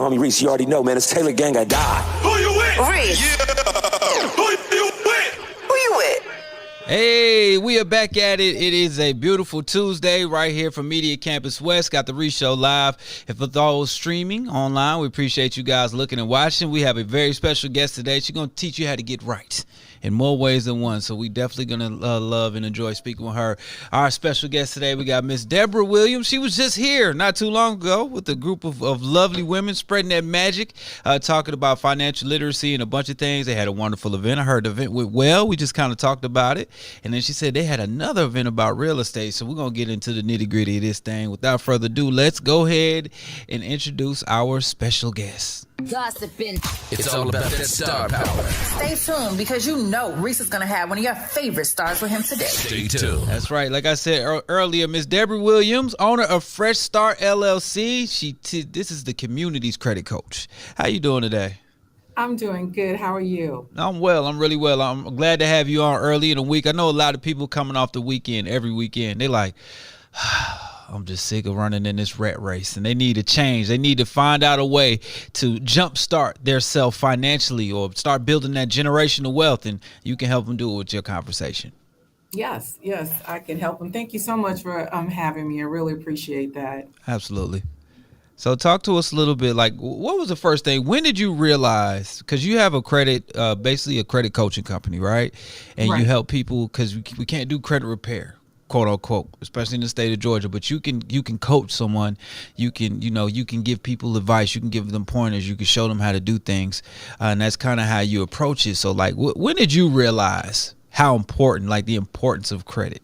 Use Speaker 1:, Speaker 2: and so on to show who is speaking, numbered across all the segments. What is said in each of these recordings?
Speaker 1: Homie Reece, you already know, man. It's Taylor Gang, I die.
Speaker 2: Who you with?
Speaker 3: Reece.
Speaker 2: Yeah. Who you with?
Speaker 3: Who you with?
Speaker 4: Hey, we are back at it. It is a beautiful Tuesday right here from Media Campus West. Got the Reece Show live. And for those streaming online, we appreciate you guys looking and watching. We have a very special guest today. She's going to teach you how to get right in more ways than one. So we definitely going to love and enjoy speaking with her. Our special guest today, we got Miss Deberah Williams. She was just here not too long ago with a group of lovely women spreading that magic, talking about financial literacy and a bunch of things. They had a wonderful event. I heard the event went well. We just kind of talked about it. And then she said they had another event about real estate. So we're going to get into the nitty gritty of this thing. Without further ado, let's go ahead and introduce our special guest.
Speaker 3: Gossiping.
Speaker 5: It's all about that star power.
Speaker 3: Stay tuned because you know Reece is going to have one of your favorite stars with him today.
Speaker 5: Stay tuned.
Speaker 4: That's right. Like I said earlier, Miss Deberah Williams, owner of Fresh Start LLC. This is the community's credit coach. How you doing today?
Speaker 6: I'm doing good. How are you?
Speaker 4: I'm well. I'm really well. I'm glad to have you on early in the week. I know a lot of people coming off the weekend, every weekend. They like, I'm just sick of running in this rat race, and they need to change. They need to find out a way to jumpstart their self financially or start building that generational wealth, and you can help them do it with your conversation.
Speaker 6: Yes, I can help them. Thank you so much for having me. I really appreciate that.
Speaker 4: Absolutely. So talk to us a little bit, like what was the first thing? When did you realize, because you have a credit, basically a credit coaching company, right? And
Speaker 6: Right.
Speaker 4: you help people because we can't do credit repair, quote unquote, especially in the state of Georgia. But you can coach someone. You can give people advice. You can give them pointers. You can show them how to do things. And that's kind of how you approach it. So like, when did you realize how important, like the importance of credit?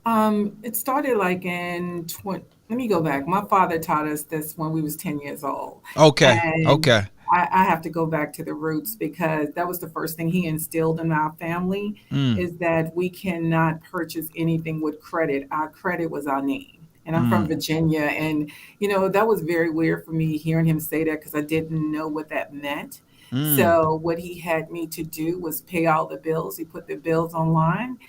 Speaker 6: It started like in let me go back. My father taught us this when we was 10 years old.
Speaker 4: Okay.
Speaker 6: And
Speaker 4: Okay.
Speaker 6: I have to go back to the roots because that was the first thing he instilled in our family is that we cannot purchase anything with credit. Our credit was our name. And I'm from Virginia. And, that was very weird for me hearing him say that because I didn't know what that meant. So what he had me to do was pay all the bills. He put the bills online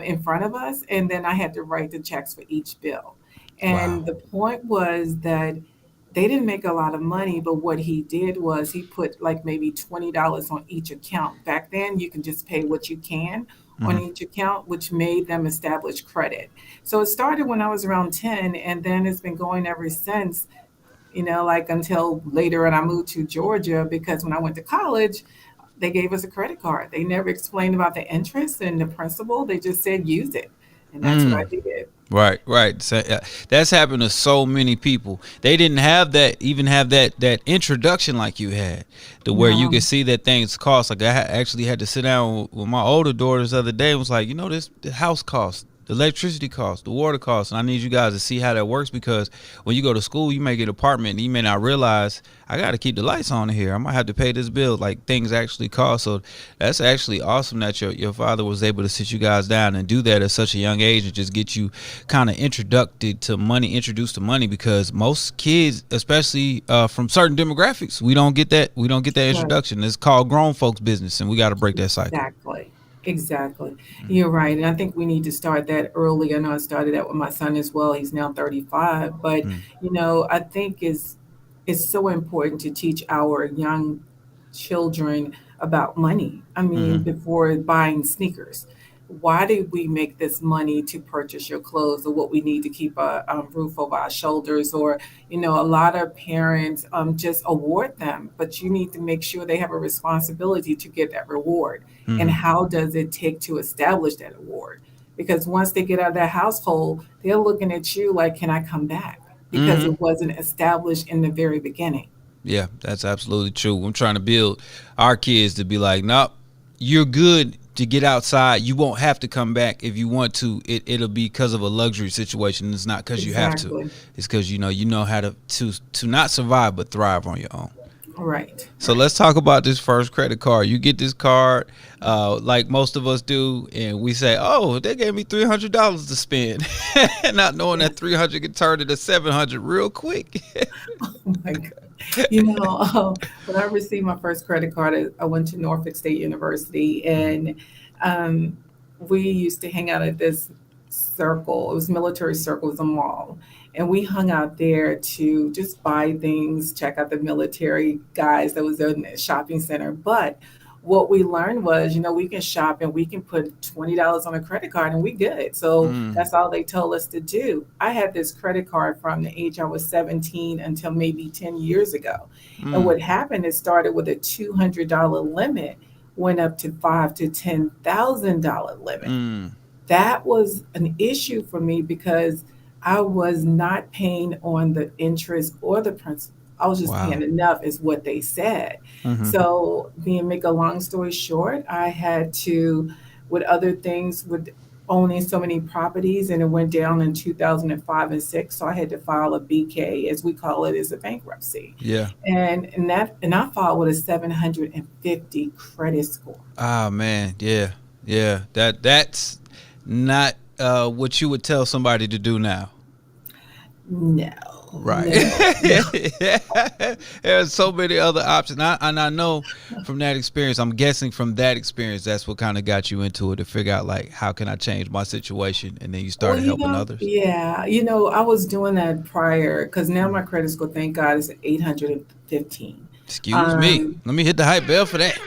Speaker 6: in front of us. And then I had to write the checks for each bill. And
Speaker 4: Wow.
Speaker 6: the point was that they didn't make a lot of money, but what he did was he put like maybe $20 on each account. Back then, you can just pay what you can on each account, which made them establish credit. So it started when I was around 10, and then it's been going ever since, like until later. And I moved to Georgia because when I went to college, they gave us a credit card. They never explained about the interest and the principal. They just said, use it. And that's what I did.
Speaker 4: Right. So, that's happened to so many people. They didn't have that introduction like you had, to where you
Speaker 6: No.
Speaker 4: could see that things cost. Like I actually had to sit down with my older daughters the other day and was like, the house costs, the electricity costs, the water costs, and I need you guys to see how that works because when you go to school, you may get an apartment and you may not realize I got to keep the lights on here. I might have to pay this bill. Like things actually cost. So that's actually awesome that your father was able to sit you guys down and do that at such a young age and just get you kind of introduced to money because most kids, especially from certain demographics, we don't get that introduction. It's called grown folks business, and we got to break that cycle.
Speaker 6: Exactly. You're right. And I think we need to start that early. I know I started that with my son as well. He's now 35. But, I think it's so important to teach our young children about money. I mean, before buying sneakers, why did we make this money to purchase your clothes or what we need to keep a roof over our shoulders? Or, a lot of parents just award them, but you need to make sure they have a responsibility to get that reward. And how does it take to establish that award? Because once they get out of that household, they're looking at you like, can I come back? Because it wasn't established in the very beginning.
Speaker 4: Yeah, that's absolutely true. I'm trying to build our kids to be like, nope, you're good to get outside. You won't have to come back if you want to. It'll be because of a luxury situation. It's not because you have to. It's because you know how to not survive but thrive on your own.
Speaker 6: Right.
Speaker 4: So let's talk about this first credit card. You get this card, like most of us do, and we say, "Oh, they gave me $300 to spend," not knowing that 300 can turn into 700 real quick.
Speaker 6: Oh my God. When I received my first credit card, I went to Norfolk State University, and we used to hang out at this circle. It was military circle. It was a mall. and we hung out there to just buy things, check out the military guys that was in the shopping center. But what we learned was, we can shop and we can put $20 on a credit card and we good. So
Speaker 4: Mm,
Speaker 6: that's all they told us to do. I had this credit card from the age I was 17 until maybe 10 years ago. And
Speaker 4: mm,
Speaker 6: what happened, it started with a $200 limit, went up to five to $10,000 limit.
Speaker 4: mm.
Speaker 6: That was an issue for me because I was not paying on the interest or the principal. I was just paying
Speaker 4: Wow.
Speaker 6: enough, is what they said.
Speaker 4: Hmm.
Speaker 6: So, being make a long story short, I had to, with other things, with owning so many properties, and it went down in 2005 and six. So I had to file a BK, as we call it, as a bankruptcy,
Speaker 4: Yeah.
Speaker 6: and I filed with a 750 credit score.
Speaker 4: Ah, man. Yeah. Yeah. That's not what you would tell somebody to do now.
Speaker 6: No,
Speaker 4: Right.
Speaker 6: no, no.
Speaker 4: There's so many other options. And I know from that experience, I'm guessing from that experience, that's what kind of got you into it, to figure out, like, how can I change my situation? And then you
Speaker 6: Well,
Speaker 4: started helping others.
Speaker 6: yeah, I was doing that prior because now my credit score, thank God, is at 815.
Speaker 4: Excuse me.
Speaker 6: Um,
Speaker 4: Let me hit the hype bell for that.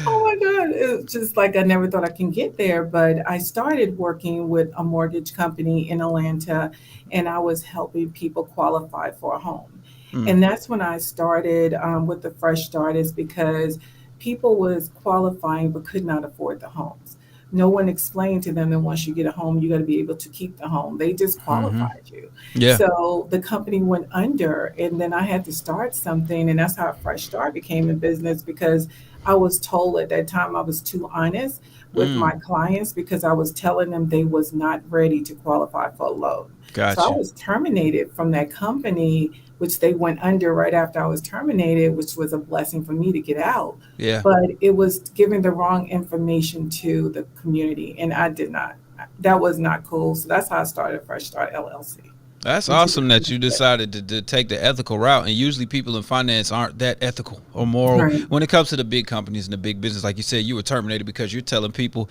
Speaker 6: oh my God, it's just like I never thought I can get there. But I started working with a mortgage company in Atlanta, and I was helping people qualify for a home.
Speaker 4: Mm,
Speaker 6: And that's when I started with the Fresh Start, is because people was qualifying but could not afford the homes. No one explained to them that once you get a home, you got to be able to keep the home. They just
Speaker 4: hmm.
Speaker 6: qualified you.
Speaker 4: Yeah.
Speaker 6: So the company went under, and then I had to start something, and that's how Fresh Start became a business, because I was told at that time I was too honest with my
Speaker 4: Mm,
Speaker 6: clients because I was telling them they was not ready to qualify for a loan. So I
Speaker 4: got you.
Speaker 6: was terminated from that company, which they went under right after I was terminated, which was a blessing for me to get out.
Speaker 4: Yeah.
Speaker 6: But it was giving the wrong information to the community, and I did not. That was not cool. So that's how I started Fresh Start LLC
Speaker 4: That's
Speaker 6: in
Speaker 4: awesome that you
Speaker 6: 2006.
Speaker 4: decided to take the ethical route. And usually people in finance aren't that ethical or moral
Speaker 6: Right.
Speaker 4: when it comes to the big companies and the big business. Like you said, you were terminated because you're telling people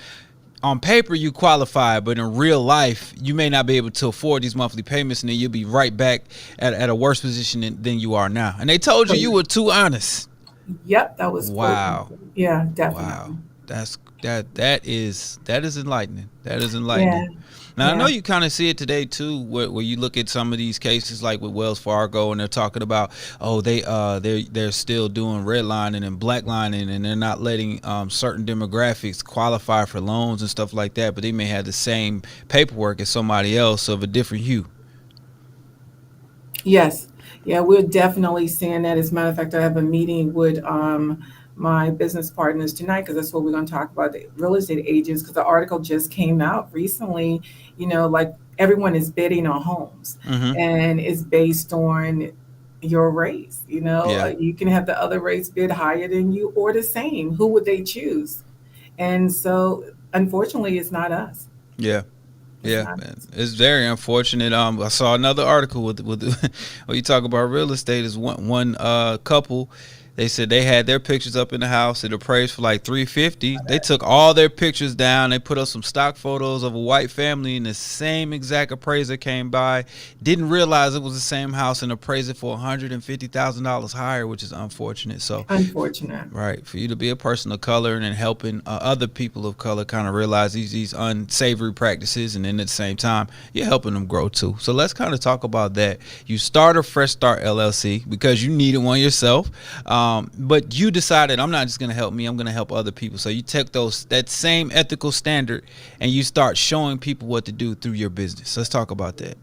Speaker 4: on paper you qualify, but in real life you may not be able to afford these monthly payments, and then you'll be right back at a worse position than you are now. And they told you were too honest.
Speaker 6: Yep, that was
Speaker 4: Wow.
Speaker 6: yeah,
Speaker 4: Wow.
Speaker 6: definitely.
Speaker 4: That is enlightening. That is
Speaker 6: Yeah,
Speaker 4: enlightening. Now I know
Speaker 6: yeah.
Speaker 4: you kind of see it today too, where you look at some of these cases like with Wells Fargo, and they're talking about, oh, they're still doing redlining and blacklining, and they're not letting certain demographics qualify for loans and stuff like that, but they may have the same paperwork as somebody else of a different hue.
Speaker 6: Yes. Yeah, we're definitely seeing that. As a matter of fact, I have a meeting with my business partners tonight, because that's what we're going to talk about, the real estate agents, because the article just came out recently, like everyone is bidding on homes,
Speaker 4: Mm-hmm.
Speaker 6: and it's based on your race.
Speaker 4: Yeah.
Speaker 6: You can have the other race bid higher than you or the same. Who would they choose? And so, unfortunately, it's not us.
Speaker 4: Yeah.
Speaker 6: It's
Speaker 4: Yeah,
Speaker 6: not
Speaker 4: man.
Speaker 6: us.
Speaker 4: It's very unfortunate. I saw another article with when you talk about real estate, is one couple. They said they had their pictures up in the house. It appraised for like 350. They took all their pictures down. They put up some stock photos of a white family, and the same exact appraiser came by. Didn't realize it was the same house, and appraised it for $150,000 higher, which is unfortunate. So,
Speaker 6: Unfortunate.
Speaker 4: right, for you to be a person of color and then helping other people of color kind of realize these unsavory practices, and then at the same time you're helping them grow too. So let's kind of talk about that. You start a Fresh Start LLC because you needed one yourself, but you decided, I'm not just going to help me, I'm going to help other people. So you take that same ethical standard and you start showing people what to do through your business. Let's talk about that.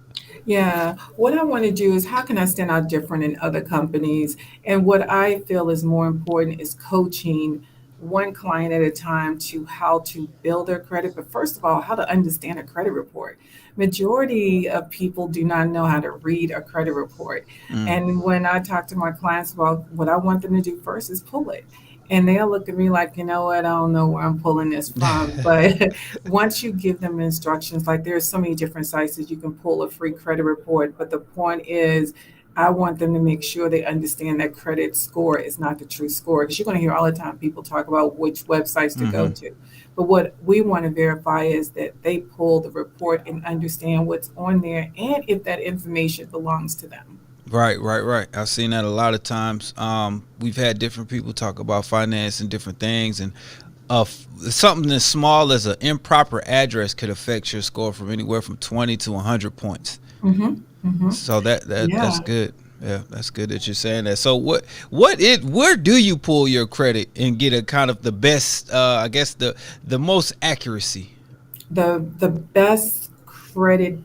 Speaker 6: Yeah, what I want to do is, how can I stand out different in other companies? And what I feel is more important is coaching one client at a time to how to build their credit, but first of all, how to understand a credit report. Majority of people do not know how to read a credit report.
Speaker 4: Mm.
Speaker 6: And when I talk to my clients about, what I want them to do first is pull it. And they'll look at me like, you know what, I don't know where I'm pulling this from. But once you give them instructions, like there's so many different sites that you can pull a free credit report. But the point is, I want them to make sure they understand that credit score is not the true score. Because you're going to hear all the time people talk about which websites to go to. But what we want to verify is that they pull the report and understand what's on there and if that information belongs to them.
Speaker 4: Right. I've seen that a lot of times. We've had different people talk about finance and different things, and something as small as an improper address could affect your score from anywhere from 20 to 100 points. So that's
Speaker 6: Yeah.
Speaker 4: good. Yeah, that's good that you're saying that. So where do you pull your credit and get a kind of the best, I guess the most accuracy?
Speaker 6: The best credit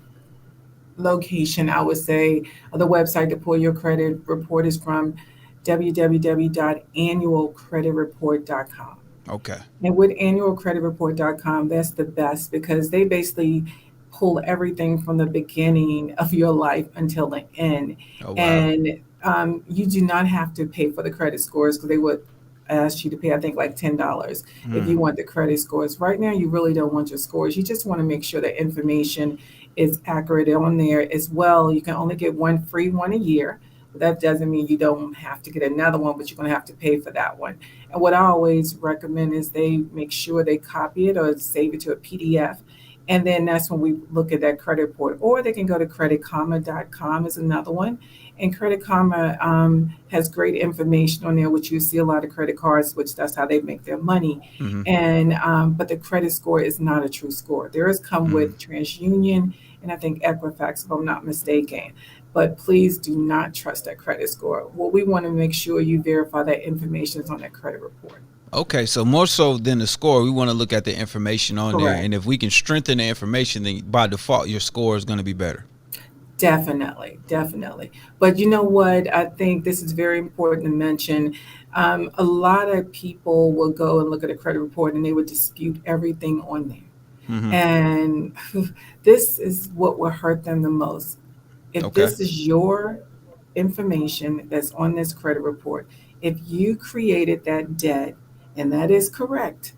Speaker 6: location, I would say, the website to pull your credit report is from www.annualcreditreport.com.
Speaker 4: Okay.
Speaker 6: And with annualcreditreport.com, that's the best because they basically pull everything from the beginning of your life until the end.
Speaker 4: Oh wow.
Speaker 6: And you do not have to pay for the credit scores because they would ask you to pay, I think, like $10 if you want the credit scores. Right now, you really don't want your scores. You just want to make sure that information is accurate on there as well. You can only get one free one a year. That doesn't mean you don't have to get another one, but you're going to have to pay for that one. And what I always recommend is they make sure they copy it or save it to a PDF. And then that's when we look at that credit report. Or they can go to creditkarma.com is another one. And Credit Karma has great information on there, which you see a lot of credit cards, which that's how they make their money. And but the credit score is not a true score. Theirs come with TransUnion and I think Equifax, if I'm not mistaken. But please do not trust that credit score. What we want to make sure you verify that information is on that credit report.
Speaker 4: Okay, so more so than the score, we want to look at the information on there,
Speaker 6: Correct.
Speaker 4: and if we can strengthen the information, then by default your score is going to be better.
Speaker 6: Definitely, definitely. But you know what? I think this is very important to mention. A lot of people will go and look at a credit report and they would dispute everything on there. And this is what will hurt them the most. If
Speaker 4: Okay.
Speaker 6: this is your information that's on this credit report, if you created that debt and that is correct,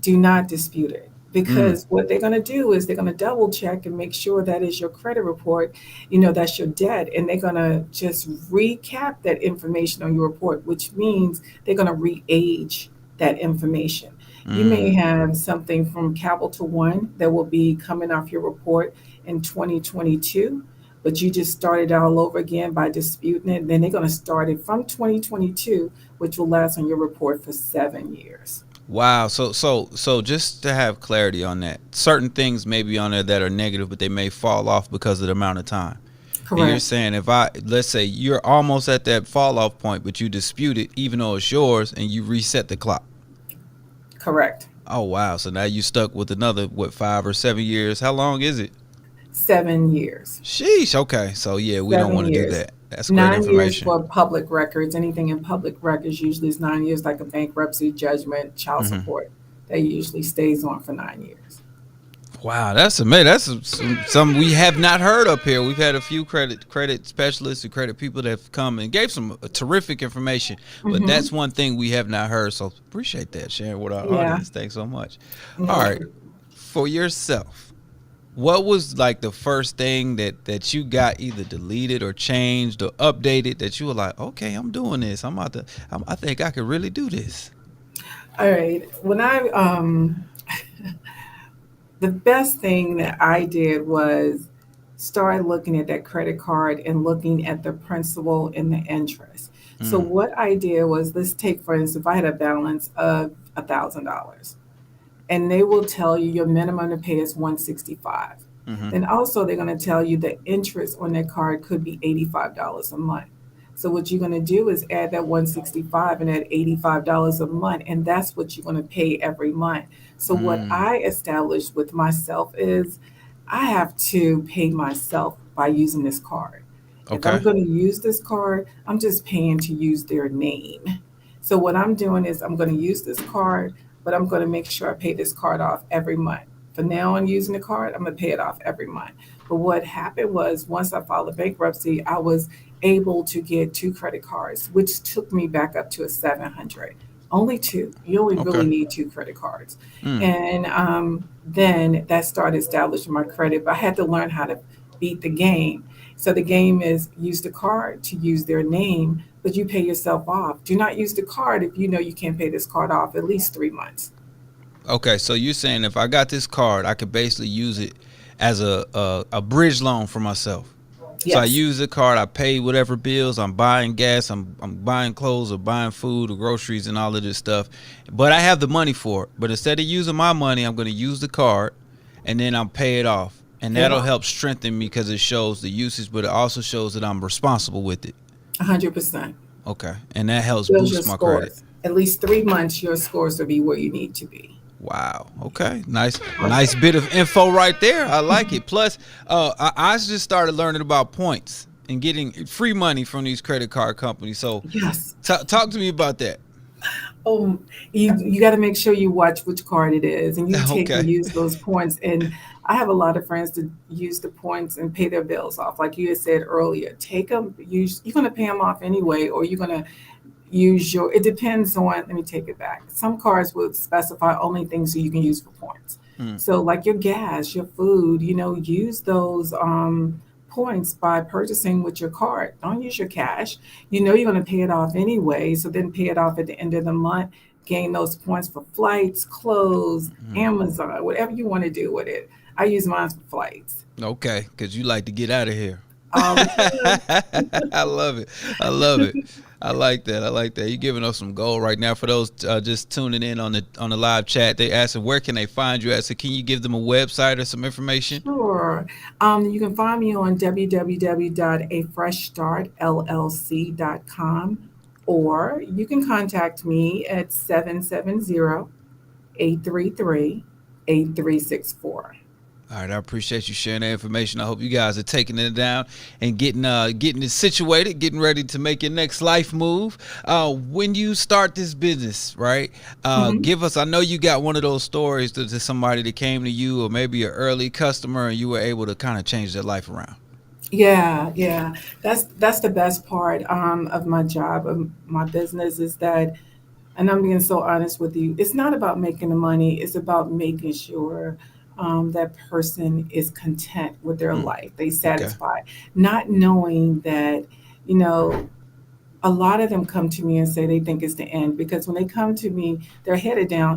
Speaker 6: do not dispute it. Because what they're going to do is they're going to double check and make sure that is your credit report, that's your debt. And they're going to just recap that information on your report, which means they're going to re-age that information. You may have something from Capital One that will be coming off your report in 2022, but you just started all over again by disputing it. Then they're going to start it from 2022, which will last on your report for 7 years.
Speaker 4: Wow. So just to have clarity on that, certain things may be on there that are negative, but they may fall off because of the amount of time. And you're
Speaker 6: Correct.
Speaker 4: saying let's say you're almost at that fall off point, but you dispute it, even though it's yours, and you reset the clock.
Speaker 6: Correct.
Speaker 4: Oh wow. So now you stuck with another 5 or 7 years. How long is it?
Speaker 6: 7 years.
Speaker 4: Sheesh. Okay. So yeah, we don't
Speaker 6: 7
Speaker 4: want to do
Speaker 6: years.
Speaker 4: that. That's great
Speaker 6: 9 years
Speaker 4: information.
Speaker 6: for public records. Anything in public records usually is 9 years, like a bankruptcy judgment, child support. That usually stays on for 9 years.
Speaker 4: Wow, that's amazing. That's some we have not heard up here. We've had a few credit specialists and credit people that have come and gave some terrific information, but that's one thing we have not heard. So appreciate that, sharing with our
Speaker 6: Yeah.
Speaker 4: audience. Thanks so much. All right, for yourself, what was like the first thing that you got either deleted or changed or updated that you were like, okay, I'm doing this. I think I could really do this.
Speaker 6: All right. When the best thing that I did was start looking at that credit card and looking at the principal and the interest. So what I did was, let's take, for instance, if I had a balance of $1,000 and they will tell you your minimum to pay is 165. Then also they're going to tell you the interest on that card could be $85 a month. So what you're going to do is add that 165 and add $85 a month, and that's what you're going to pay every month. So what I established with myself is I have to pay myself by using this card. If
Speaker 4: Okay.
Speaker 6: I'm going to use this card, I'm just paying to use their name. So what I'm doing is I'm going to use this card, but I'm going to make sure I pay this card off every month. From now on using the card, I'm going to pay it off every month. But what happened was once I filed a bankruptcy, I was able to get 2 credit cards, which took me back up to a 700. Only 2. You only really
Speaker 4: Okay.
Speaker 6: need 2 credit cards. And then that started establishing my credit. But I had to learn how to beat the game. So the game is use the card to use their name, but you pay yourself off. Do not use the card if you know you can't pay this card off at least 3 months.
Speaker 4: Okay, so you're saying if I got this card, I could basically use it as a bridge loan for myself. So I
Speaker 6: Yes,
Speaker 4: use the card, I pay whatever bills, I'm buying gas, I'm buying clothes or buying food or groceries and all of this stuff. But I have the money for it. But instead of using my money, I'm going to use the card and then I'll pay it off. And
Speaker 6: pay it
Speaker 4: that'll
Speaker 6: off.
Speaker 4: help strengthen me because it shows the usage, but it also shows that I'm responsible with it.
Speaker 6: 100%.
Speaker 4: Okay. And that helps
Speaker 6: Builds your
Speaker 4: boost my credit.
Speaker 6: scores. At least 3 months, your scores will be where you need to be.
Speaker 4: Wow. Okay. Nice bit of info right there. I like it. Plus, I just started learning about points and getting free money from these credit card companies. So
Speaker 6: Yes.
Speaker 4: talk to me about that.
Speaker 6: Oh, you got to make sure you watch which card it is, and you take and
Speaker 4: Okay.
Speaker 6: use those points. And I have a lot of friends that use the points and pay their bills off, like you had said earlier. Take them. You're going to pay them off anyway, or you're going to use your. It depends on. Let me take it back. Some cards will specify only things that you can use for points.
Speaker 4: Mm,
Speaker 6: So, like your gas, your food, use those points by purchasing with your card. Don't use your cash. You know you're going to pay it off anyway. So then pay it off at the end of the month. Gain those points for flights, clothes,
Speaker 4: mm.
Speaker 6: Amazon, whatever you want to do with it. I use mine for flights
Speaker 4: Okay, because you like to get out of here.
Speaker 6: all the time.
Speaker 4: I love it. I love it. I like that. I like that. You're giving us some gold right now for those just tuning in on the live chat. They asking where can they find you at. So can you give them a website or some information?
Speaker 6: Sure. You can find me on www.afreshstartllc.com, or you can contact me at 770-833-8364.
Speaker 4: All right, I appreciate you sharing that information. I hope you guys are taking it down and getting it situated, getting ready to make your next life move. When you start this business, right? Give us. I know you got one of those stories to somebody that came to you, or maybe an early customer, and you were able to kind of change their life around.
Speaker 6: Yeah, yeah. That's the best part of my job, of my business, is that, and I'm being so honest with you, it's not about making the money, it's about making sure that person is content with their
Speaker 4: Mm,
Speaker 6: life, they
Speaker 4: okay.
Speaker 6: satisfied, not knowing that, you know, a lot of them come to me and say they think it's the end, because when they come to me, their head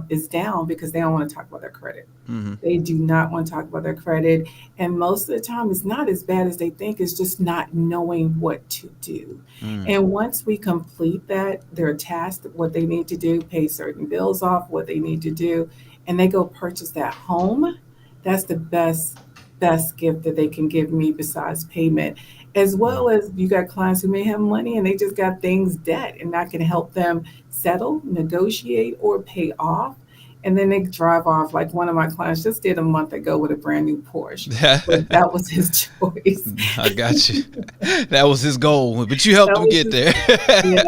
Speaker 6: is down because they don't want to talk about their credit.
Speaker 4: Mm-hmm.
Speaker 6: They do not want to talk about their credit. And most of the time, it's not as bad as they think. It's just not knowing what to do.
Speaker 4: Mm,
Speaker 6: And once we complete that, they're tasked what they need to do, pay certain bills off, what they need to do, and they go purchase that home. That's the best gift that they can give me besides payment. As
Speaker 4: mm.
Speaker 6: well as you got clients who may have money and they just got things debt, and I can help them settle, negotiate, or pay off. And then they drive off. Like one of my clients just did a month ago with a brand new Porsche, but that was his choice.
Speaker 4: I got you. That was his goal, but you helped
Speaker 6: That
Speaker 4: him
Speaker 6: was
Speaker 4: get
Speaker 6: his,
Speaker 4: there.
Speaker 6: yeah,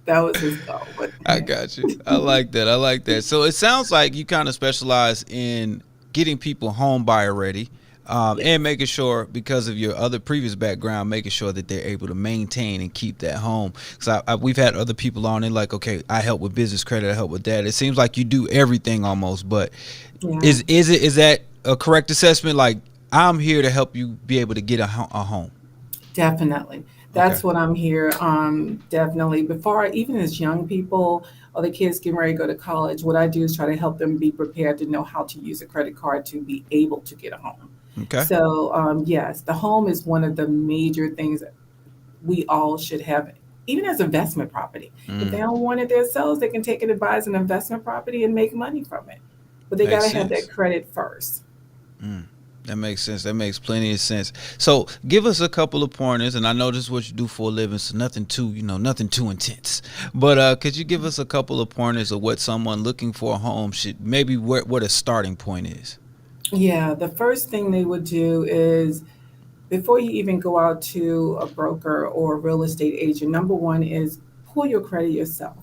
Speaker 6: that was his goal. But
Speaker 4: I got you. I like that. I like that. So it sounds like you kind of specialize in getting people home buyer ready, and
Speaker 6: yes,
Speaker 4: making sure, because of your other previous background, making sure that they're able to maintain and keep that home. Because we've had other people on and like, okay, I help with business credit, I help with that. It seems like you do everything almost, but
Speaker 6: yeah.
Speaker 4: is that a correct assessment? Like, I'm here to help you be able to get a home.
Speaker 6: Definitely.
Speaker 4: Okay.
Speaker 6: That's what I'm here. Definitely. Before, even as young people or the kids getting ready to go to college, what I do is try to help them be prepared to know how to use a credit card to be able to get a home.
Speaker 4: Okay.
Speaker 6: So, yes, the home is one of the major things that we all should have, even as investment property. If they
Speaker 4: Mm,
Speaker 6: don't want it themselves, they can take it and buy as an investment property and make money from it. But they got
Speaker 4: makes
Speaker 6: to have that
Speaker 4: sense.
Speaker 6: credit first.
Speaker 4: Mm, that makes sense. That makes plenty of sense. So give us a couple of pointers, and I know this is what you do for a living, so nothing too intense. But could you give us a couple of pointers of what someone looking for a home should, maybe what a starting point is?
Speaker 6: Yeah, the first thing they would do is, before you even go out to a broker or a real estate agent, number one is pull your credit yourself,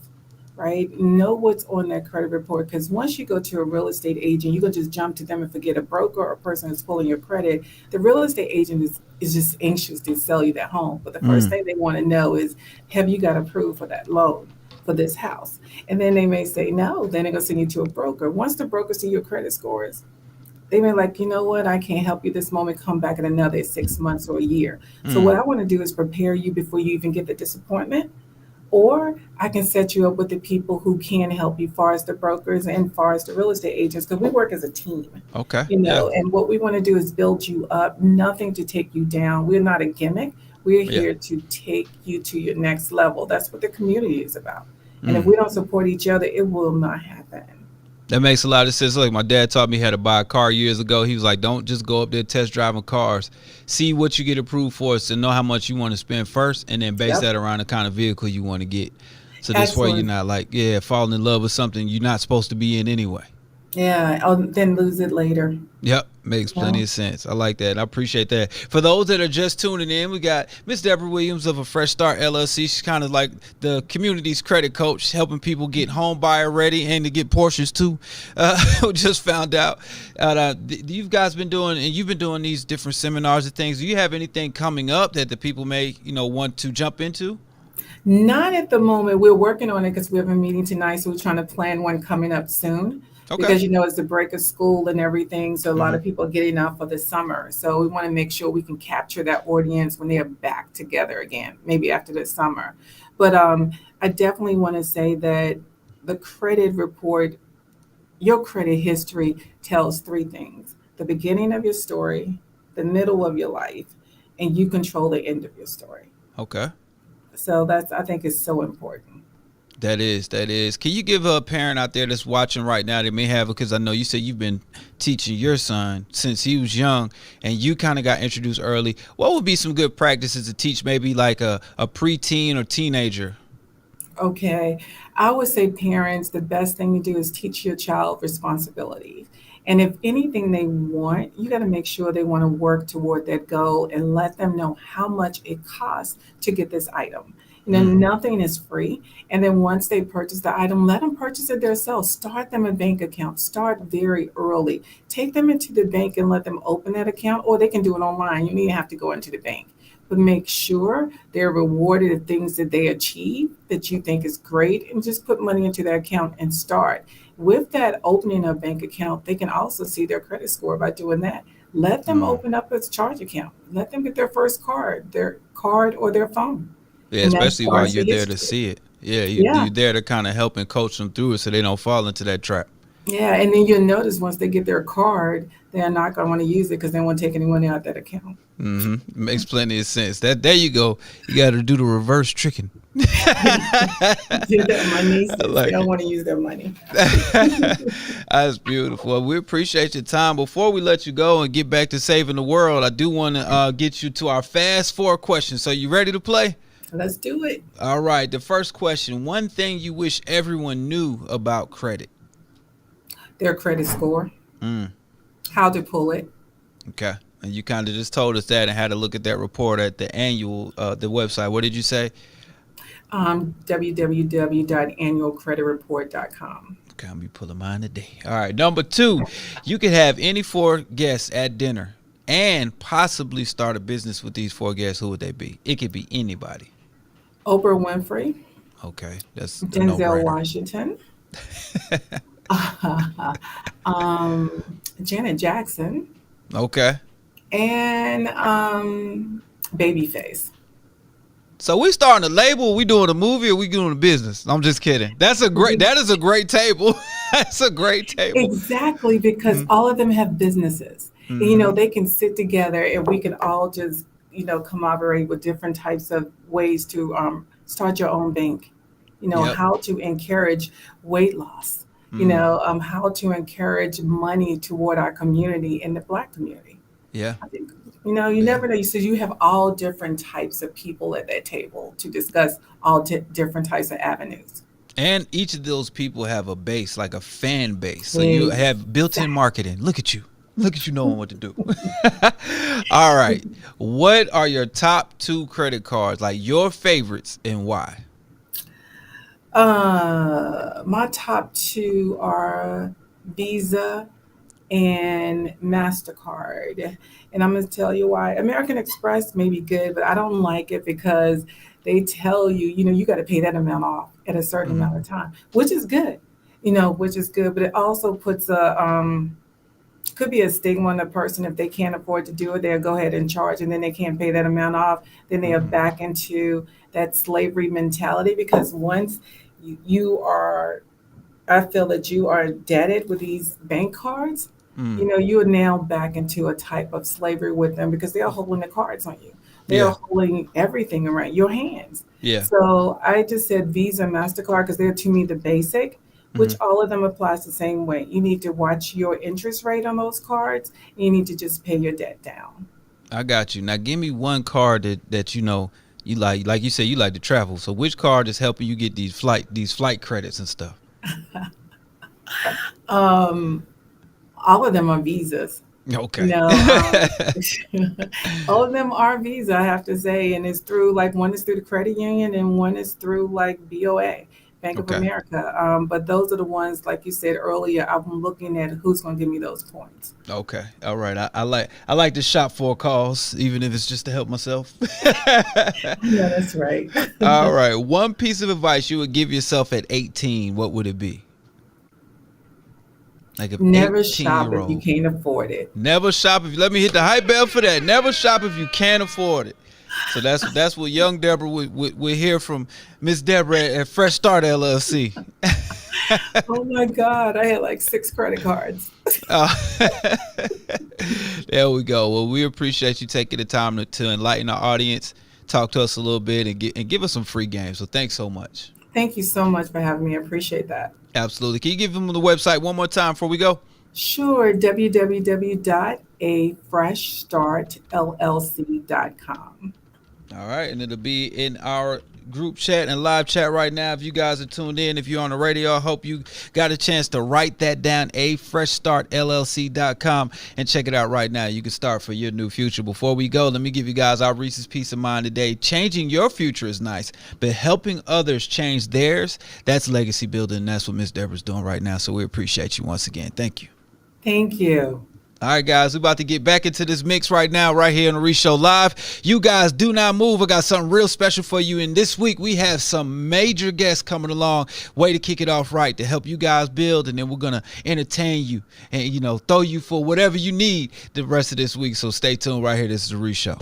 Speaker 6: right? Know what's on that credit report, because once you go to a real estate agent, you can just jump to them and forget a broker or a person who's pulling your credit. The real estate agent is just anxious to sell you that home. But the first
Speaker 4: Mm,
Speaker 6: thing they want to know is, have you got approved for that loan for this house? And then they may say no, then they're going to send you to a broker. Once the broker see your credit scores, They may like, you know what, I can't help you this moment, come back in another 6 months or a year. So
Speaker 4: Mm,
Speaker 6: what I want to do is prepare you before you even get the disappointment. Or I can set you up with the people who can help you, far as the brokers and far as the real estate agents, because we work as a team,
Speaker 4: okay. Yeah.
Speaker 6: and what we want to do is build you up, nothing to take you down. We're not a gimmick. We're
Speaker 4: Yeah.
Speaker 6: here to take you to your next level. That's what the community is about. And if
Speaker 4: Mm.
Speaker 6: we don't support each other, it will not happen.
Speaker 4: That makes a lot of sense. Like my dad taught me how to buy a car years ago. He was like, "Don't just go up there test driving cars. See what you get approved for, so know how much you want to spend first, and then base
Speaker 6: Yep.
Speaker 4: that around the kind of vehicle you want to get. So this way, you're
Speaker 6: Excellent.
Speaker 4: not like, yeah, falling in love with something you're not supposed to be in anyway."
Speaker 6: Yeah. Then lose it later.
Speaker 4: Yep, makes
Speaker 6: Yeah.
Speaker 4: plenty of sense. I like that. I appreciate that. For those that are just tuning in, we got Miss Deborah Williams of A Fresh Start LLC. She's kind of like the community's credit coach, helping people get home buyer ready and to get Porsches too. We just found out. You guys been doing, and you've been doing these different seminars and things. Do you have anything coming up that the people may, want to jump into?
Speaker 6: Not at the moment. We're working on it because we have a meeting tonight, so we're trying to plan one coming up soon.
Speaker 4: Okay.
Speaker 6: Because it's the break of school and everything, so a lot
Speaker 4: Hmm.
Speaker 6: of people are getting out for the summer. So we want to make sure we can capture that audience when they are back together again, maybe after the summer. But I definitely want to say that the credit report, your credit history tells three things: the beginning of your story, the middle of your life, and you control the end of your story.
Speaker 4: Okay.
Speaker 6: So that's, I think, is so important.
Speaker 4: That is, that is. Can you give a parent out there that's watching right now that may have, because I know you said you've been teaching your son since he was young and you kind of got introduced early. What would be some good practices to teach maybe like a preteen or teenager?
Speaker 6: Okay. I would say, parents, the best thing to do is teach your child responsibility. And if anything they want, you got to make sure they want to work toward that goal and let them know how much it costs to get this item.
Speaker 4: Mm,
Speaker 6: Nothing is free. And then once they purchase the item, let them purchase it themselves. Start them a bank account. Start very early. Take them into the bank and let them open that account, or they can do it online. You need to have to go into the bank, but make sure they're rewarded the things that they achieve that you think is great, and just put money into their account and start. With that opening a bank account, they can also see their credit score by doing that. Let them
Speaker 4: mm.
Speaker 6: open up a charge account. Let them get their first card, their card or their phone.
Speaker 4: Yeah,
Speaker 6: And that
Speaker 4: especially while
Speaker 6: starts the
Speaker 4: you're there to
Speaker 6: history.
Speaker 4: see it. Yeah,
Speaker 6: Yeah.
Speaker 4: you're there to kind of help and coach them through it so they don't fall into that trap.
Speaker 6: Yeah. And then you'll notice once they get their card, they're not going to want to use it because they won't take any money out of that account.
Speaker 4: Hmm. Makes plenty of sense. That there you go. You got to do the reverse tricking.
Speaker 6: Do that, my
Speaker 4: I
Speaker 6: nieces. They
Speaker 4: like
Speaker 6: don't
Speaker 4: it.
Speaker 6: want to use their money.
Speaker 4: That's beautiful. Well, we appreciate your time. Before we let you go and get back to saving the world, I do want to get you to our fast four questions. So you ready to play?
Speaker 6: Let's do it.
Speaker 4: All right. The first question: one thing you wish everyone knew about credit.
Speaker 6: Their credit score,
Speaker 4: Mm,
Speaker 6: how to pull it.
Speaker 4: okay. And you kind of just told us that and had to look at that report at the the website. What did you say?
Speaker 6: www.annualcreditreport.com.
Speaker 4: Okay, I'll be pulling mine today. All right. Number two, you could have any four guests at dinner and possibly start a business with these four guests. Who would they be? It could be anybody.
Speaker 6: Oprah Winfrey,
Speaker 4: Okay, that's a
Speaker 6: Denzel
Speaker 4: no-brainer.
Speaker 6: Washington, Janet Jackson,
Speaker 4: Okay.
Speaker 6: and Babyface.
Speaker 4: So we starting a label, we doing a movie, or we doing a business? I'm just kidding. That is a great table. That's a great table.
Speaker 6: Exactly, because all of them have businesses. And,
Speaker 4: Mm-hmm.
Speaker 6: they can sit together and we can all just, collaborate with different types of ways to start your own bank.
Speaker 4: Yep.
Speaker 6: How to encourage weight loss,
Speaker 4: Mm.
Speaker 6: how to encourage money toward our community and the Black community.
Speaker 4: Yeah.
Speaker 6: I think, you
Speaker 4: Yeah.
Speaker 6: never know. So you have all different types of people at that table to discuss all different types of avenues.
Speaker 4: And each of those people have a base, like a fan base. So you have built-in marketing. Look at you. Look at you knowing what to do. All right. What are your top two credit cards, like your favorites, and why?
Speaker 6: My top two are Visa and MasterCard. And I'm going to tell you why. American Express may be good, but I don't like it because they tell you, you got to pay that amount off at a certain
Speaker 4: Mm.
Speaker 6: amount of time, which is good, which is good. But it also puts could be a stigma on the person. If they can't afford to do it, they'll go ahead and charge, and then they can't pay that amount off. Then they are back into that slavery mentality, because once you are, I feel that you are indebted with these bank cards, you are now back into a type of slavery with them, because they are holding the cards on you. They
Speaker 4: Yeah.
Speaker 6: are holding everything around your hands.
Speaker 4: Yeah.
Speaker 6: So I just said Visa, MasterCard, because they're, to me, the basic, which all of them applies the same way. You need to watch your interest rate on those cards, and you need to just pay your debt down.
Speaker 4: I got you. Now give me one card that you know you like you said you like to travel. So which card is helping you get these flight credits and stuff?
Speaker 6: All of them are Visas.
Speaker 4: Okay.
Speaker 6: No, all of them are Visa, I have to say, and it's through, like, one is through the credit union and one is through, like, BOA, Bank of
Speaker 4: Okay.
Speaker 6: America. But those are the ones, like you said earlier, I'm looking at who's going to give me those points.
Speaker 4: Okay. All right. I like to shop for a cause, even if it's just to help myself.
Speaker 6: Yeah, that's right.
Speaker 4: All right. One piece of advice you would give yourself at 18, what would it be? Like a
Speaker 6: Never shop if you
Speaker 4: 18-year-old.
Speaker 6: can't afford it.
Speaker 4: Never shop if you let me hit the hype bell for that. Never shop if you can't afford it. So that's what young Deborah would hear from Miss Deborah at Fresh Start LLC.
Speaker 6: Oh my God, I had like 6 credit cards.
Speaker 4: There we go. Well, we appreciate you taking the time to enlighten our audience, talk to us a little bit, and give us some free games. So thanks so much.
Speaker 6: Thank you so much for having me. I appreciate that.
Speaker 4: Absolutely. Can you give them the website one more time before we go?
Speaker 6: Sure, www.afreshstartllc.com.
Speaker 4: All right, and it'll be in our group chat and live chat right now. If you guys are tuned in, if you're on the radio, I hope you got a chance to write that down, afreshstartllc.com, and check it out right now. You can start for your new future. Before we go, let me give you guys our Reese's Peace of Mind today. Changing your future is nice, but helping others change theirs, that's legacy building, and that's what Miss Deborah's doing right now. So we appreciate you once again. Thank you.
Speaker 6: Thank you.
Speaker 4: All right, guys, we're about to get back into this mix right now, right here on the Reec Show Live. You guys do not move. I got something real special for you. And this week, we have some major guests coming along. Way to kick it off right, to help you guys build. And then we're going to entertain you and, throw you for whatever you need the rest of this week. So stay tuned right here. This is the Reec Show.